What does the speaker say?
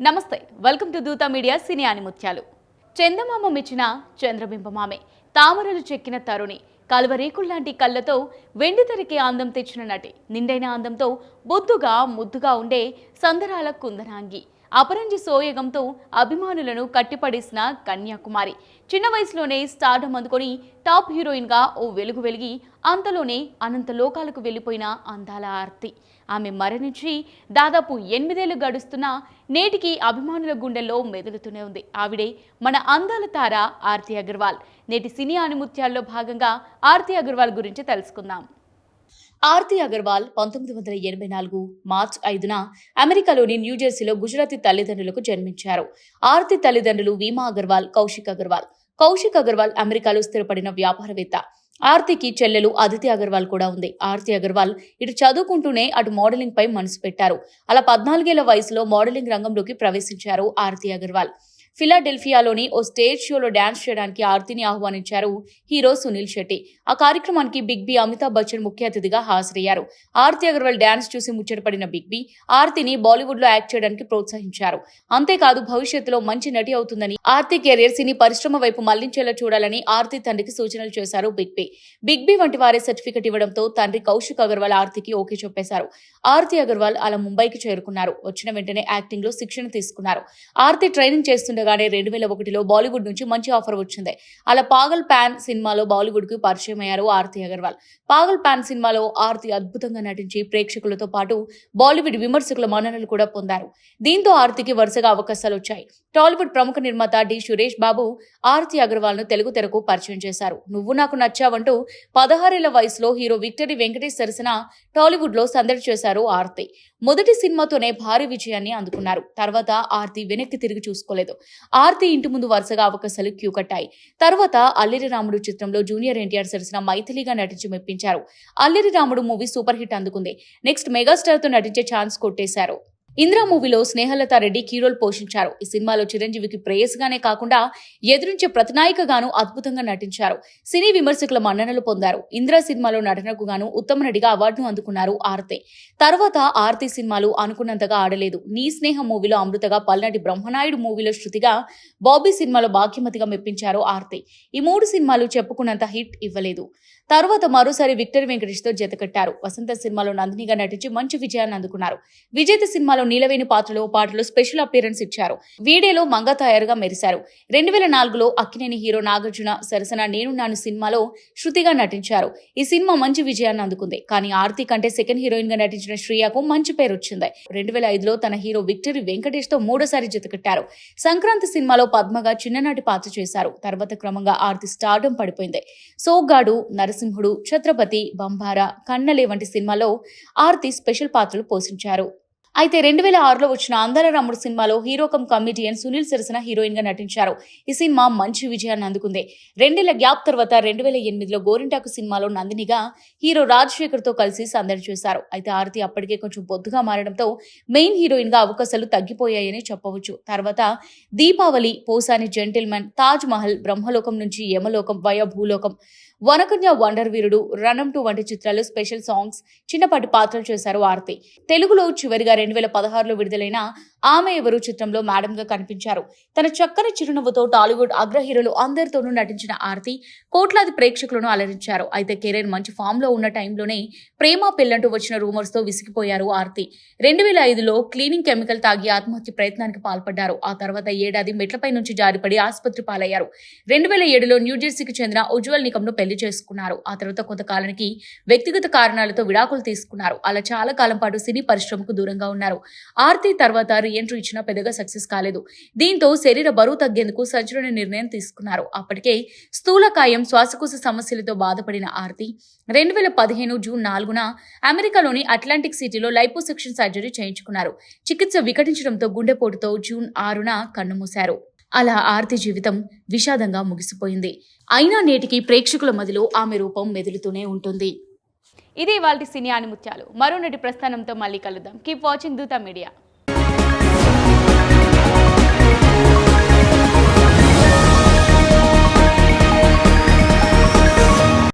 నమస్తే, welcome to దూత media సినీ ఆనిముత్యాలు. చందమామ మెచ్చిన చంద్రబింబమామే, తామరలు చెక్కిన తరుణి, కల్వరేకుల్లాంటి కళ్ళతో వెండితెరకి అందం తెచ్చిన నటి, నిండైన అందంతో బొద్దుగా ముద్దుగా ఉండే సందరాల కుందనాంగి, అపరంజి సోయగంతో అభిమానులను కట్టిపడేసిన కన్యాకుమారి, చిన్న వయసులోనే స్టార్డమ్ అందుకొని టాప్ హీరోయిన్గా ఓ వెలుగు వెలిగి అంతలోనే అనంత లోకాలకు వెళ్ళిపోయిన అందాల ఆర్తి. ఆమె మరణించి దాదాపు 8 ఏళ్లు గడుస్తున్నా నేటికి అభిమానుల గుండెల్లో మెదులుతూనే ఉంది. ఆవిడే మన అందాల తార ఆర్తి అగర్వాల్. నేటి సినీ ఆనిముత్యాల్లో భాగంగా ఆర్తి అగర్వాల్ గురించి తెలుసుకుందాం. ఆర్తి అగర్వాల్ 1984 మార్చి 5న అమెరికాలోని న్యూజెర్సీలో గుజరాతీ తల్లిదండ్రులకు జన్మించారు. ఆర్తి తల్లిదండ్రులు వీమా అగర్వాల్, కౌశిక్ అగర్వాల్. కౌశిక్ అగర్వాల్ అమెరికాలో స్థిరపడిన వ్యాపారవేత్త. ఆర్తికి చెల్లెలు అదితి అగర్వాల్ కూడా ఉంది. ఆర్తి అగర్వాల్ ఇటు చదువుకుంటూనే అటు మోడలింగ్ పై మనసు పెట్టారు. అలా 14 ఏళ్ల వయసులో మోడలింగ్ రంగంలోకి ప్రవేశించారు ఆర్తి అగర్వాల్. ఫిలాడెల్ఫియాలోని ఓ స్టేజ్ షోలో డాన్స్ చేయడానికి ఆర్తిని ఆహ్వానించారు హీరో సునీల్ శెట్టి. ఆ కార్యక్రమానికి బిగ్ బి అమితాబ్ బచ్చన్ ముఖ్య అతిథిగా హాజరయ్యారు. ఆర్తి అగర్వాల్ డాన్స్ చూసి ముచ్చటపడిన బిగ్ బి ఆర్తిని బాలీవుడ్ లో యాక్ట్ చేయడానికి ప్రోత్సహించారు. అంతేకాదు భవిష్యత్తులో మంచి నటి అవుతుందని, ఆర్తి కెరీర్ సినీ పరిశ్రమ వైపు మళ్లించేలా చూడాలని ఆర్తి తండ్రికి సూచనలు చేశారు బిగ్ బి. బిగ్ బి వంటి వారే సర్టిఫికెట్ ఇవ్వడంతో తండ్రి కౌశిక్ అగర్వాల్ ఆర్తికి ఓకే చెప్పేశారు. ఆర్తి అగర్వాల్ అలా ముంబైకి చేరుకున్నారు. వచ్చిన వెంటనే యాక్టింగ్ లో శిక్షణ తీసుకున్నారు. ఆర్తి ట్రైనింగ్ చేస్తుండగానే 2001లో బాలీవుడ్ నుంచి మంచి ఆఫర్ వచ్చింది. అలా పాగల్ పాన్ సినిమాలో బాలీవుడ్ కు పరిచయం అయ్యారు ఆర్తి అగర్వాల్. పాగల్ పాన్ సినిమాలో ఆర్తి అద్భుతంగా నటించి ప్రేక్షకులతో పాటు బాలీవుడ్ విమర్శకుల మన్ననలు కూడా పొందారు. దీంతో ఆర్తికి వరుసగా అవకాశాలు వచ్చాయి. టాలీవుడ్ ప్రముఖ నిర్మాత డి సురేష్ బాబు ఆర్తి అగర్వాల్ ను తెలుగు తెరకు పరిచయం చేశారు. నువ్వు నాకు నచ్చావంటూ 16 ఏళ్ల వయసులో హీరో విక్టరీ వెంకటేష్ సరసన టాలీవుడ్ లో సందడి చేశారు ఆర్తి. మొదటి సినిమాతోనే భారీ విజయాన్ని అందుకున్నారు. తర్వాత ఆర్తి వెనక్కి తిరిగి చూసుకోలేదు. ఆర్తి ఇంటి ముందు వరుసగా అవకాశాలు క్యూ కట్టాయి. తర్వాత అల్లరి రాముడు చిత్రంలో జూనియర్ ఎన్టీఆర్ సరసన మైథిలిగా నటించి మెప్పించారు. అల్లరి రాముడు మూవీ సూపర్ హిట్ అందుకుంది. నెక్స్ట్ మెగాస్టార్ తో నటించే ఛాన్స్ కొట్టేశారు. ఇంద్రా మూవీలో స్నేహలత రెడ్డి కీ రోల్ పోషించారు. ఈ సినిమాలో చిరంజీవికి ప్రేయస్గానే కాకుండా ఎదురించే ప్రతినాయికగాను అద్భుతంగా నటించారు. సినీ విమర్శకుల మన్ననలు పొందారు. ఇంద్రా సినిమాలో నటనకు గాను ఉత్తమ నటిగా అవార్డును అందుకున్నారు ఆర్తి. తర్వాత ఆర్తి సినిమాలు అనుకున్నంతగా ఆడలేదు. నీ స్నేహం మూవీలో అమృతగా, పల్నాటి బ్రహ్మనాయుడు మూవీలో శృతిగా, బాబీ సినిమాలో భాగ్యమతిగా మెప్పించారు ఆర్తి. ఈ 3 సినిమాలు చెప్పుకున్నంత హిట్ ఇవ్వలేదు. తర్వాత మరోసారి విక్టరీ వెంకటేష్ తో జతకట్టారు. వసంత సినిమాలో నందినిగా నటించి మంచి విజయాన్ని అందుకున్నారు. విజేత సినిమాలో నీలవేణి పాటలో స్పెషల్ అపియరెన్స్ ఇచ్చారు. వీడియోలో మంగతాయారుగా మెరిశారు. 2004లో అక్కినేని హీరో నాగార్జున సరసన నేనున్నాను సినిమాలో శృతిగా నటించారు. ఈ సినిమా మంచి విజయాన్ని అందుకుంది. కానీ ఆర్తి కంటే సెకండ్ హీరోయిన్ గా నటించిన శ్రియకు మంచి పేరు వచ్చింది. 2005లో తన హీరో విక్టరీ వెంకటేష్ తో మూడోసారి జతకట్టారు. సంక్రాంతి సినిమాలో పద్మగా చిన్ననాటి పాత్ర చేశారు. తర్వాత క్రమంగా ఆర్తి స్టార్డమ్ పడిపోయింది. సోగ్గాడు, నరసింహుడు, ఛత్రపతి, బంబారా, కన్నలే వంటి సినిమాలో ఆర్తి స్పెషల్ పాత్రలు పోషించారు. అయితే 2006లో వచ్చిన అందాల రాముడు సినిమాలో హీరో కమ్ కమిడియన్ సునీల్ సరసన హీరోయిన్ గా నటించారు. ఈ సినిమా మంచి విజయాన్ని అందుకుంది. 2 ఏళ్ల గ్యాప్ తర్వాత 2008లో గోరింటాకు సినిమాలో నందినిగా హీరో రాజశేఖర్ తో కలిసి సందడి చేశారు. అయితే ఆర్తి అప్పటికే కొంచెం బొద్దుగా మారడంతో మెయిన్ హీరోయిన్ గా అవకాశాలు తగ్గిపోయాయని చెప్పవచ్చు. తర్వాత దీపావళి, పోసాని జెంటిల్మెన్, తాజ్ మహల్, బ్రహ్మలోకం నుంచి యమలోకం, వయ భూలోకం, వనకన్య, వండర్ వీరుడు, రణం 2 వంటి చిత్రాల్లో స్పెషల్ సాంగ్స్, చిన్నపాటి పాత్రలు చేశారు ఆర్తి. తెలుగులో చివరిగా 2016లో విడుదలైన ఆమె ఎవరు చిత్రంలో మేడం గా కనిపించారు. తన చక్కని చిరునవ్వుతో టాలీవుడ్ అగ్ర హీరోలు అందరితోనూ నటించిన ఆర్తి కోట్లాది ప్రేక్షకులను అలరించారు. అయితే కెరీర్ మంచి ఫామ్ లో ఉన్న టైంలోనే ప్రేమ పెళ్లంటూ వచ్చిన రూమర్స్ తో విసిగిపోయారు ఆర్తి. 2005లో క్లీనింగ్ కెమికల్ తాగి ఆత్మహత్య ప్రయత్నానికి పాల్పడ్డారు. ఆ తర్వాత ఏడాది మెట్లపై నుంచి జారిపడి ఆసుపత్రి పాలయ్యారు. 2007లో న్యూజెర్సీకి చెందిన ఉజ్వల్ నికమ్ పెళ్లి చేసుకున్నారు. ఆ తర్వాత కొంతకాలానికి వ్యక్తిగత కారణాలతో విడాకులు తీసుకున్నారు. అలా చాలా కాలం పాటు సినీ పరిశ్రమకు దూరంగా ఉన్నారు. ఆర్తి తర్వాత రీఎంట్రీ ఇచ్చినా పెద్దగా సక్సెస్ కాలేదు. దీంతో శరీర బరువు తగ్గేందుకు సర్జరీ నిర్ణయం తీసుకున్నారు. అప్పటికే స్థూలకాయం, శ్వాసకోశ సమస్యలతో బాధపడిన ఆర్తి 2015 జూన్ 4న అమెరికాలోని అట్లాంటిక్ సిటీలో లైపోసెక్షన్ సర్జరీ చేయించుకున్నారు. చికిత్స వికటించడంతో గుండెపోటుతో జూన్ 6న కన్నుమూశారు. అలా ఆర్తి జీవితం విషాదంగా ముగిసిపోయింది. అయినా నేటికి ప్రేక్షకుల మదిలో ఆమె రూపం మెదులుతూనే ఉంటుంది. ఇది ఇవాల్టి సినీ ఆనిముత్యాలు. మరో నటి ప్రస్థానంతో మళ్ళీ కలుద్దాం. కీప్ వాచింగ్ దూత మీడియా.